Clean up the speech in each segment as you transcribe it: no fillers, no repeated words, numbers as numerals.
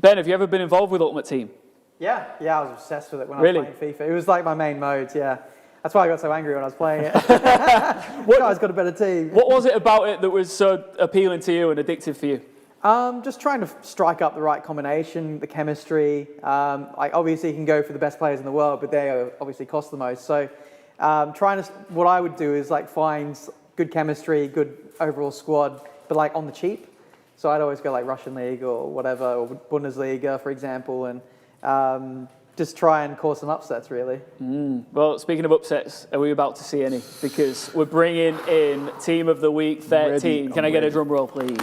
Ben, have you ever been involved with Ultimate Team? Yeah, I was obsessed with it when I was playing FIFA. It was like my main mode, yeah. That's why I got so angry when I was playing it. What guy's got a better team? What was it about it that was so appealing to you and addictive for you? Just trying to strike up the right combination, the chemistry. Obviously, you can go for the best players in the world, but they obviously cost the most. So, what I would do is like find good chemistry, good overall squad, but like on the cheap. So I'd always go like Russian League or whatever, or Bundesliga, for example, and just try and cause some upsets, really. Well, speaking of upsets, are we about to see any? Because we're bringing in Team of the Week 13. Can I get a drum roll, please?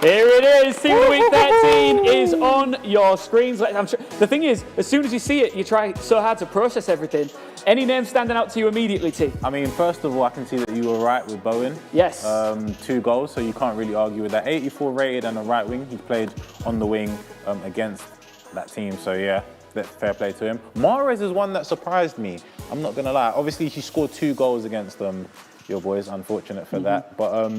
Here it is, Team of the Week 13 is on your screens. I'm sure, the thing is, as soon as you see it, you try so hard to process everything. Any names standing out to you immediately, T? I mean, first of all, I can see that you were right with Bowen. Yes. 2 goals, so you can't really argue with that. 84 rated and a right wing. He played on the wing against that team, so yeah, fair play to him. Mahrez is one that surprised me. I'm not going to lie. Obviously, he scored 2 goals against your boys. Unfortunate for that. But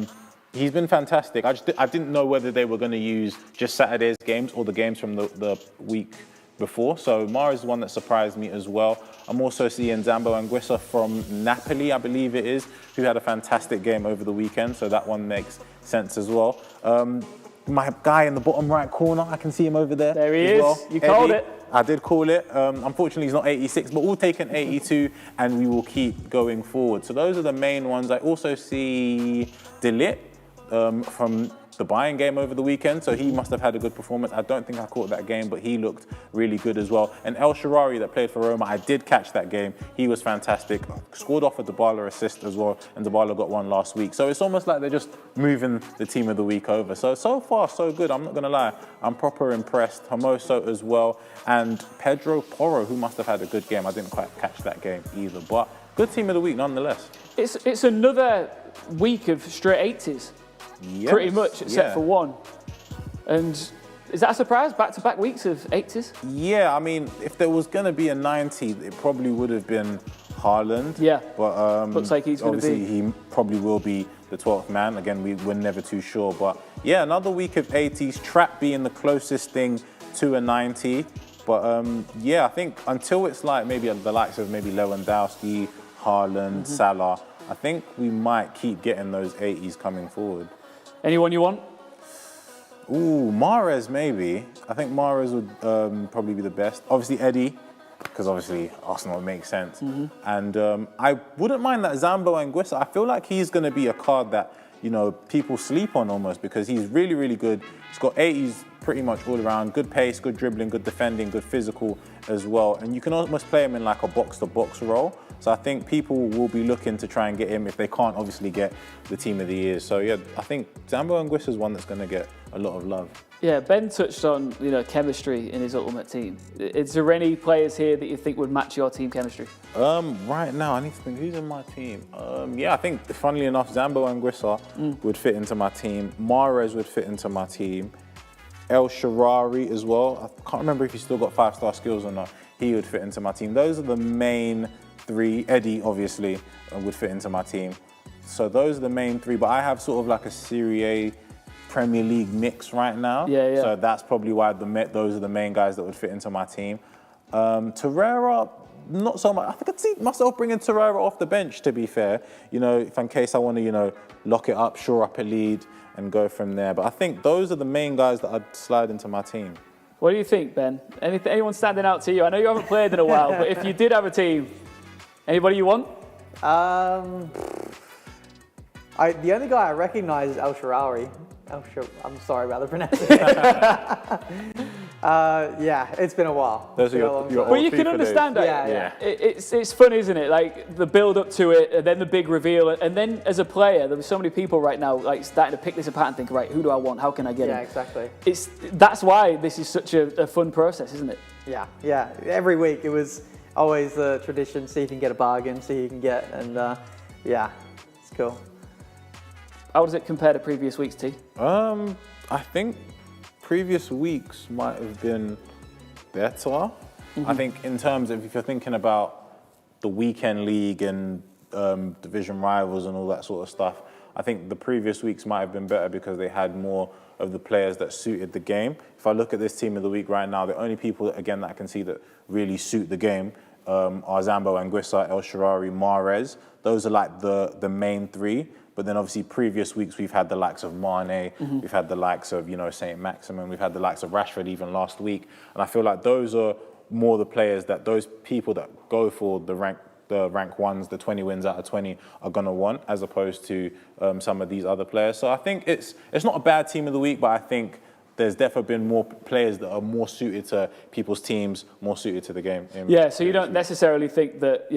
he's been fantastic. I didn't know whether they were going to use just Saturday's games or the games from the week before. So Mahrez is one that surprised me as well. I'm also seeing Zambo Anguissa from Napoli, I believe it is, who had a fantastic game over the weekend. So that one makes sense as well. My guy in the bottom right corner, I can see him over there. There he is. Well. You called it. I did call it. Unfortunately, he's not 86, but we'll take an 82 and we will keep going forward. So those are the main ones. I also see De Ligt from the Bayern game over the weekend, so he must have had a good performance. I don't think I caught that game, but he looked really good as well. And El Shaarawy that played for Roma, I did catch that game. He was fantastic. Scored off a Dybala assist as well, and Dybala got one last week. So it's almost like they're just moving the Team of the Week over. So far, so good. I'm not going to lie. I'm proper impressed. Hermoso as well. And Pedro Porro, who must have had a good game. I didn't quite catch that game either, but good Team of the Week nonetheless. It's another week of straight 80s. Yes, pretty much, except for one. And is that a surprise? Back-to-back weeks of 80s? Yeah, I mean, if there was going to be a 90, it probably would have been Haaland. Yeah, but looks like he's going to be. Obviously, he probably will be the 12th man. Again, we're never too sure. But yeah, another week of 80s. Trap being the closest thing to a 90. But yeah, I think until it's like maybe the likes of maybe Lewandowski, Haaland, Salah, I think we might keep getting those 80s coming forward. Anyone you want? Ooh, Mahrez maybe. I think Mahrez would probably be the best. Obviously Eddie, because obviously Arsenal makes sense. And I wouldn't mind that Zambo Anguissa. I feel like he's going to be a card that, you know, people sleep on almost because he's really, really good. He's got 80s pretty much all around. Good pace, good dribbling, good defending, good physical as well. And you can almost play him in like a box-to-box role. So I think people will be looking to try and get him if they can't obviously get the Team of the Year. So yeah, I think Zambo Anguissa is one that's going to get a lot of love. Yeah, Ben touched on, you know, chemistry in his Ultimate Team. Is there any players here that you think would match your team chemistry? Right now, I need to think who's in my team. Yeah, I think funnily enough, Zambo Anguissa would fit into my team. Mahrez would fit into my team. El Shaarawy as well. I can't remember if he's still got 5-star skills or not. He would fit into my team. Those are the main 3. Eddie, obviously, would fit into my team. So those are the main 3. But I have sort of like a Serie A Premier League mix right now. Yeah. So that's probably why those are the main guys that would fit into my team. Torreira, not so much. I think I'd see myself bringing Torreira off the bench, to be fair. You know, if in case I want to, you know, lock it up, shore up a lead and go from there. But I think those are the main guys that I'd slide into my team. What do you think, Ben? Anyone standing out to you? I know you haven't played in a while, but if you did have a team, anybody you want? The only guy I recognise is El Shaarawy. I'm sorry about the pronunciation. Yeah, it's been a while. Those are your but you can understand that. Yeah. It's fun, isn't it? Like the build up to it, and then the big reveal, and then as a player, there's so many people right now like starting to pick this apart and think, right, who do I want? How can I get him? Yeah, exactly. That's why this is such a fun process, isn't it? Yeah. Every week it was always the tradition. See if you can get a bargain. See who you can get, and yeah, it's cool. How does it compare to previous weeks, T? I think previous weeks might have been better. I think in terms of if you're thinking about the weekend league and division rivals and all that sort of stuff, I think the previous weeks might have been better because they had more of the players that suited the game. If I look at this team of the week right now, the only people, again, that I can see that really suit the game are Zambo Anguissa, El Shaarawy, Mahrez. Those are like the main three. But then obviously previous weeks we've had the likes of Mane, we've had the likes of, Saint Maximin, we've had the likes of Rashford even last week. And I feel like those are more the players that those people that go for the rank ones, the 20 wins out of 20 are going to want, as opposed to some of these other players. So I think it's not a bad team of the week, but I think there's definitely been more players that are more suited to people's teams, more suited to the game. Yeah, so you don't necessarily think that,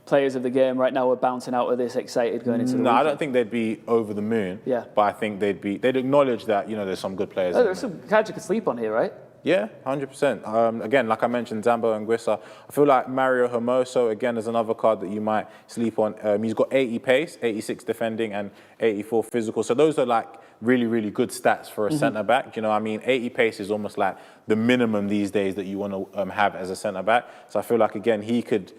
players of the game right now are bouncing out of this excited going into the weekend? I don't think they'd be over the moon. Yeah. But I think they'd acknowledge that, there's some good players. Oh, there's some cards you could sleep on here, right? Yeah, 100%. Again, like I mentioned, Zambo Anguissa. I feel like Mario Hermoso, again, is another card that you might sleep on. He's got 80 pace, 86 defending, and 84 physical. So those are like really, really good stats for a centre-back. 80 pace is almost like the minimum these days that you want to have as a centre-back. So I feel like, again, he could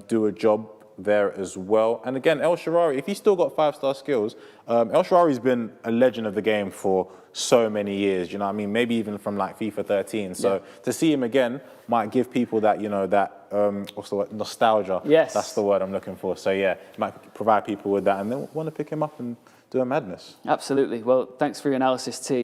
do a job there as well. And again, El Shaarawy, if he's still got 5-star skills, El Shaarawy's been a legend of the game for so many years, maybe even from like FIFA 13. So to see him again might give people that, what's the word? Nostalgia. Yes. That's the word I'm looking for. So yeah, it might provide people with that and they want to pick him up and do a madness. Absolutely. Well, thanks for your analysis, T.